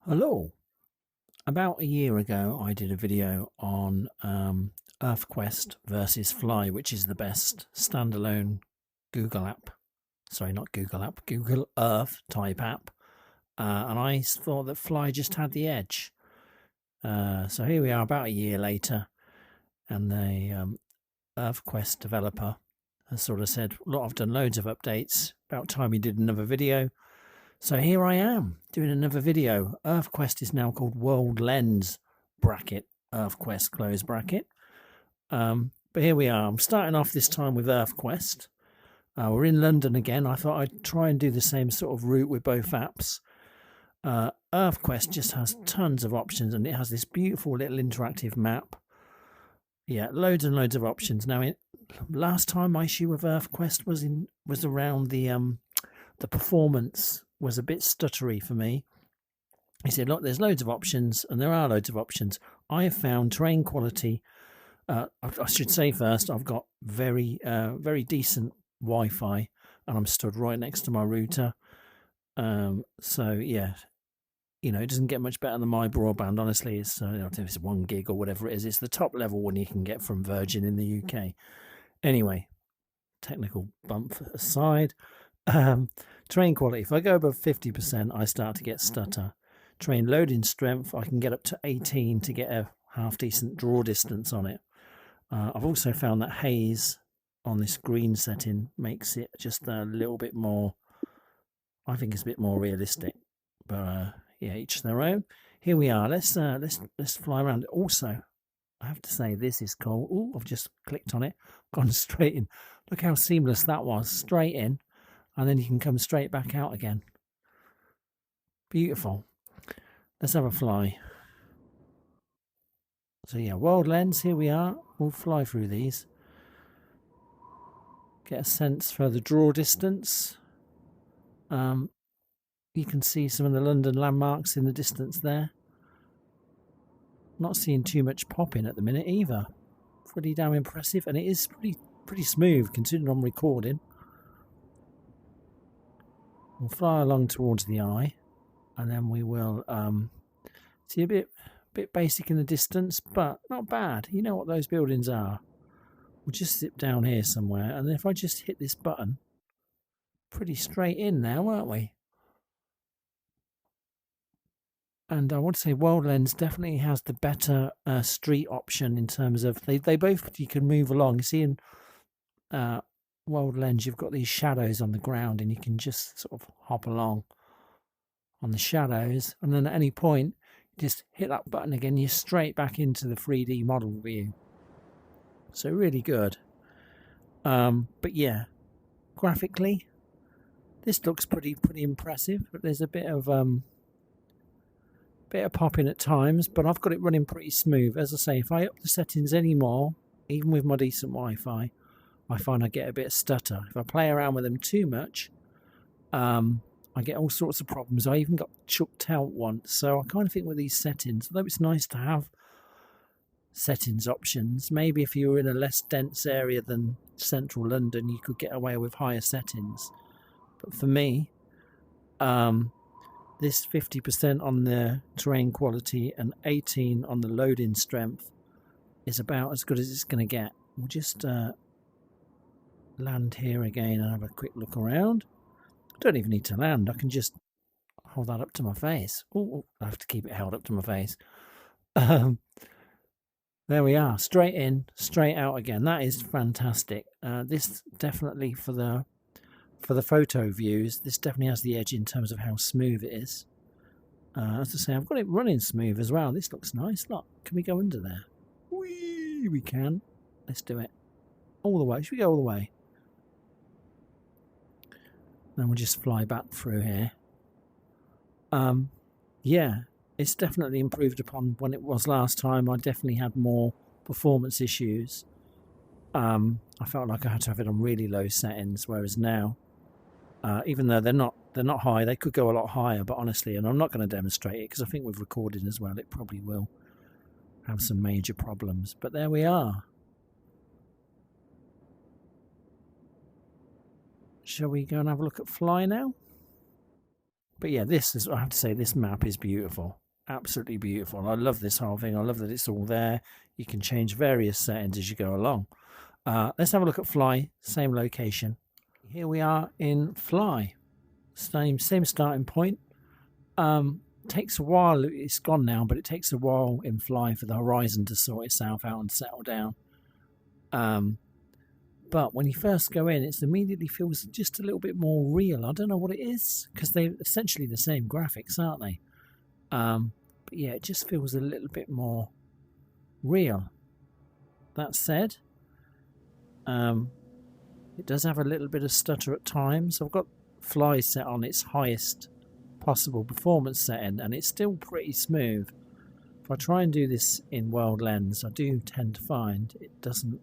Hello. About a year ago, I did a video on EarthQuest versus Fly, which is the best standalone Google app. Sorry, not Google app, Google Earth type app. And I thought that Fly just had the edge. So here we are about a year later, and the EarthQuest developer has sort of said, look, I've done loads of updates. About time we did another video. So here I am doing another video. EarthQuest is now called WorldLens bracket EarthQuest close bracket. But here we are. I'm starting off this time with EarthQuest. We're in London again. I thought I'd try and do the same sort of route with both apps. EarthQuest just has tons of options, and it has this beautiful little interactive map. Yeah, loads and loads of options. Now, last time my issue with EarthQuest was around the performance was a bit stuttery for me. He said, look, there's loads of options, and there are loads of options. I have found terrain quality. I should say first, I've got very decent Wi-Fi, and I'm stood right next to my router. So yeah, it doesn't get much better than my broadband. Honestly, it's I don't know if it's 1 gig or whatever it is. It's the top level one you can get from Virgin in the UK. Anyway, technical bump aside. Terrain quality, if I go above 50%, I start to get stutter. Terrain loading strength, I can get up to 18 to get a half decent draw distance on it. I've also found that haze on this green setting makes it just a little bit more, I think it's a bit more realistic. But yeah, each their own. Here we are. Let's fly around. Also, I have to say this is cool. Oh, I've just clicked on it, gone straight in. Look how seamless that was. Straight in. And then you can come straight back out again. Beautiful. Let's have a fly. So yeah, WorldLens, here we are. We'll fly through these. Get a sense for the draw distance. You can see some of the London landmarks in the distance there. Not seeing too much popping at the minute either. Pretty damn impressive, and it is pretty smooth considering I'm recording. We'll fly along towards the eye, and then we will see a bit basic in the distance, but not bad. You know what those buildings are. We'll just zip down here somewhere, and if I just hit this button, pretty straight in now, aren't we? And I want to say WorldLens definitely has the better street option in terms of they both, you can move along. You see in WorldLens you've got these shadows on the ground, and you can just sort of hop along on the shadows, and then at any point just hit that button again, you're straight back into the 3D model view. So really good. But yeah, graphically this looks pretty impressive, but there's a bit of popping at times, but I've got it running pretty smooth. As I say, if I up the settings anymore, even with my decent Wi-Fi, I find I get a bit of stutter. If I play around with them too much, I get all sorts of problems. I even got chucked out once. So I kind of think with these settings, although it's nice to have settings options, maybe if you were in a less dense area than central London, you could get away with higher settings. But for me, this 50% on the terrain quality and 18 on the loading strength is about as good as it's going to get. We'll just land here again and have a quick look around. I don't even need to land. I can just hold that up to my face. Oh, I have to keep it held up to my face. There we are. Straight in, straight out again. That is fantastic. This definitely for the photo views, this definitely has the edge in terms of how smooth it is. As I say, I've got it running smooth as well. This looks nice. Look, can we go under there? Whee, we can. Let's do it. All the way. Should we go all the way? Then we'll just fly back through here. Yeah, it's definitely improved upon when it was last time. I definitely had more performance issues. I felt like I had to have it on really low settings, whereas now, even though they're not high, they could go a lot higher. But honestly, and I'm not going to demonstrate it because I think with recording as well, it probably will have some major problems. But there we are. Shall we go and have a look at Fly now? But yeah, this is, I have to say, this map is beautiful. Absolutely beautiful. I love this whole thing. I love that it's all there. You can change various settings as you go along. Let's have a look at Fly. Same location. Here we are in Fly. Same starting point. Takes a while. It's gone now, but it takes a while in Fly for the horizon to sort itself out and settle down. But when you first go in, it immediately feels just a little bit more real. I don't know what it is, because they're essentially the same graphics, aren't they? But yeah, it just feels a little bit more real. That said, it does have a little bit of stutter at times. I've got Fly set on its highest possible performance setting, and it's still pretty smooth. If I try and do this in WorldLens, I do tend to find it doesn't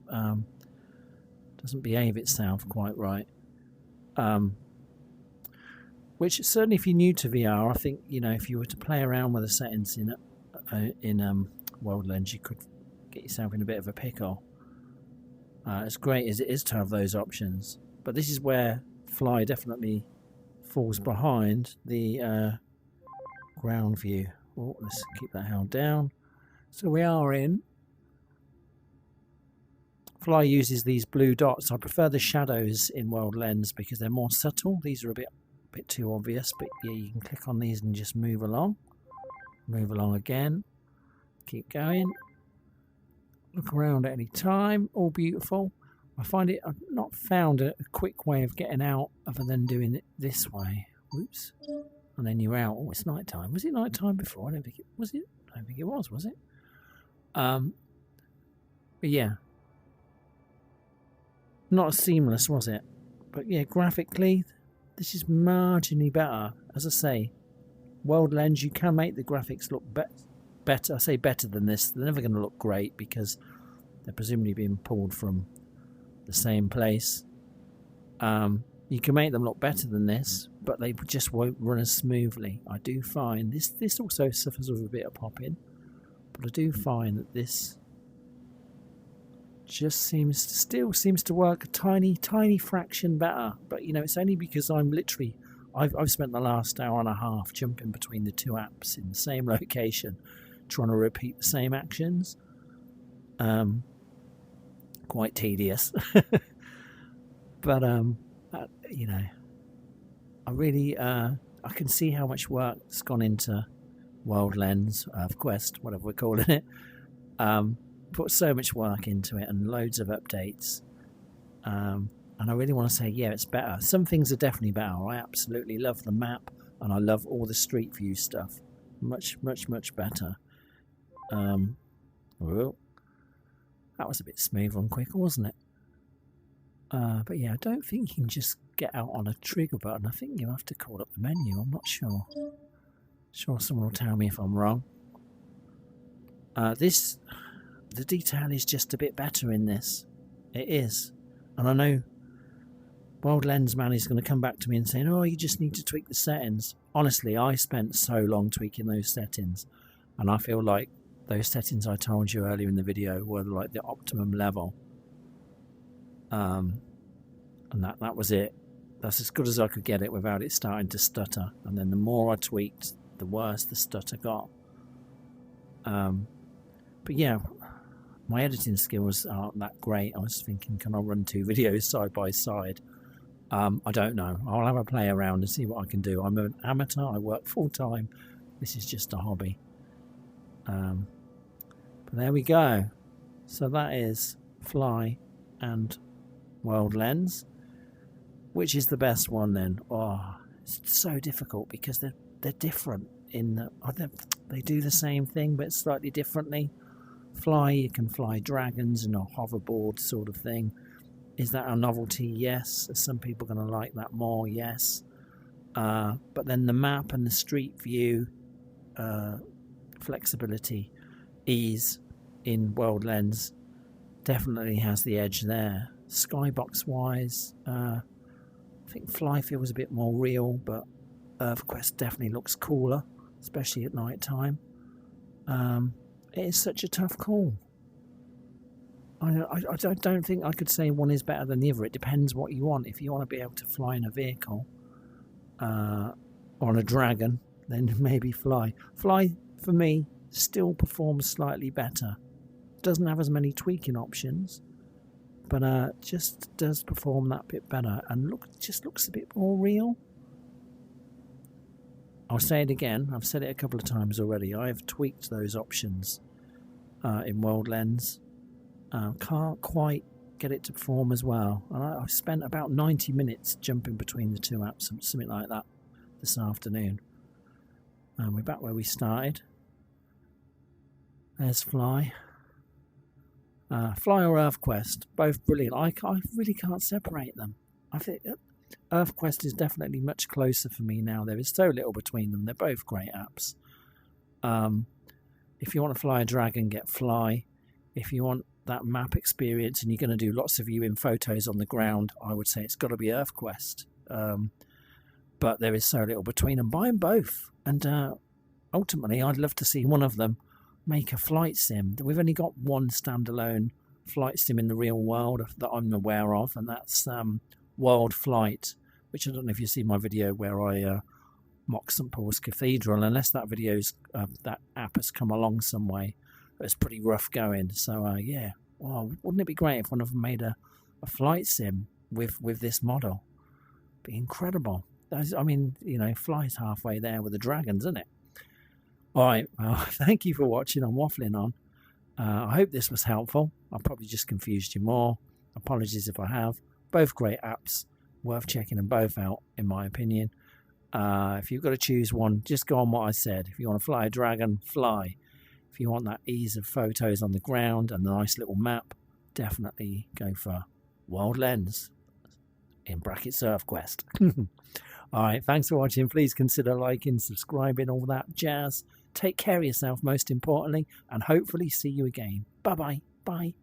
behave itself quite right. Which certainly, if you're new to VR, I think, you know, if you were to play around with the settings in WorldLens, you could get yourself in a bit of a pickle. As great as it is to have those options, but this is where Fly definitely falls behind the ground view. Oh, let's keep that held down. So we are in. Fly uses these blue dots. I prefer the shadows in WorldLens because they're more subtle. These are a bit too obvious, but yeah, you can click on these and just move along. Move along again. Keep going. Look around at any time. All beautiful. I find it, I've not found a quick way of getting out other than doing it this way. Whoops. And then you're out. Oh, it's night time. Was it night time before? I don't think it was. It? I don't think it was it? But yeah. Not as seamless, was it? But yeah, graphically, this is marginally better. As I say, WorldLens, you can make the graphics look better. I say better than this. They're never going to look great because they're presumably being pulled from the same place. You can make them look better than this, but they just won't run as smoothly. I do find this also suffers with a bit of popping, but I do find that this just seems to work a tiny fraction better. But you know, it's only because I've spent the last hour and a half jumping between the two apps in the same location, trying to repeat the same actions. Quite tedious. But you know, I really I can see how much work's gone into WorldLens, EarthQuest, whatever we're calling it. Put so much work into it and loads of updates. And I really want to say, yeah, it's better. Some things are definitely better. I absolutely love the map, and I love all the street view stuff. Much better. Well, that was a bit smooth and quicker, wasn't it? But yeah, I don't think you can just get out on a trigger button. I think you have to call up the menu. I'm not sure. Sure, someone will tell me if I'm wrong. The detail is just a bit better in this. It is. And I know WorldLens man is going to come back to me and say, oh, you just need to tweak the settings. Honestly, I spent so long tweaking those settings, and I feel like those settings I told you earlier in the video were like the optimum level. And that was it. That's as good as I could get it without it starting to stutter. And then the more I tweaked, the worse the stutter got. But yeah, my editing skills aren't that great. I was thinking, can I run two videos side by side? I don't know. I'll have a play around and see what I can do. I'm an amateur. I work full time. This is just a hobby. But there we go. So that is Fly and WorldLens. Which is the best one then? Oh, it's so difficult because they're different in that they do the same thing but slightly differently. Fly, you can fly dragons and a hoverboard sort of thing. Is that a novelty? Yes. Are some people going to like that more? Yes. But then the map and the street view, flexibility, ease in WorldLens definitely has the edge there. Skybox wise, I think Fly feels a bit more real, but EarthQuest definitely looks cooler, especially at night time. It is such a tough call. I don't think I could say one is better than the other. It depends what you want. If you want to be able to fly in a vehicle, on a dragon, then maybe Fly. Fly, for me, still performs slightly better. Doesn't have as many tweaking options, but just does perform that bit better and just looks a bit more real. I'll say it again, I've said it a couple of times already, I've tweaked those options in WorldLens. Can't quite get it to perform as well. And I've spent about 90 minutes jumping between the two apps, something like that, this afternoon. And we're back where we started. There's Fly. Fly or EarthQuest, both brilliant. I really can't separate them. I think EarthQuest is definitely much closer for me now. There is so little between them. They're both great apps. If you want to fly a dragon, get Fly. If you want that map experience and you're going to do lots of viewing photos on the ground, I would say it's got to be EarthQuest. But there is so little between them. Buy them both. And ultimately, I'd love to see one of them make a flight sim. We've only got one standalone flight sim in the real world that I'm aware of, and that's World Flight, which I don't know if you see my video where I mock St Paul's Cathedral, unless that that app has come along some way. It's pretty rough going. So yeah, well, wouldn't it be great if one of them made a flight sim with this model? Be incredible. I mean, you know, Fly's halfway there with the dragons, isn't it? All right, well, thank you for watching. I'm waffling on. I hope this was helpful. I probably just confused you more. Apologies if I have. Both great apps. Worth checking them both out, in my opinion. If you've got to choose one, just go on what I said. If you want to fly a dragon, Fly. If you want that ease of photos on the ground and the nice little map, definitely go for WorldLens, in brackets EarthQuest. All right, thanks for watching. Please consider liking, subscribing, all that jazz. Take care of yourself, most importantly, and hopefully see you again. Bye-bye. Bye.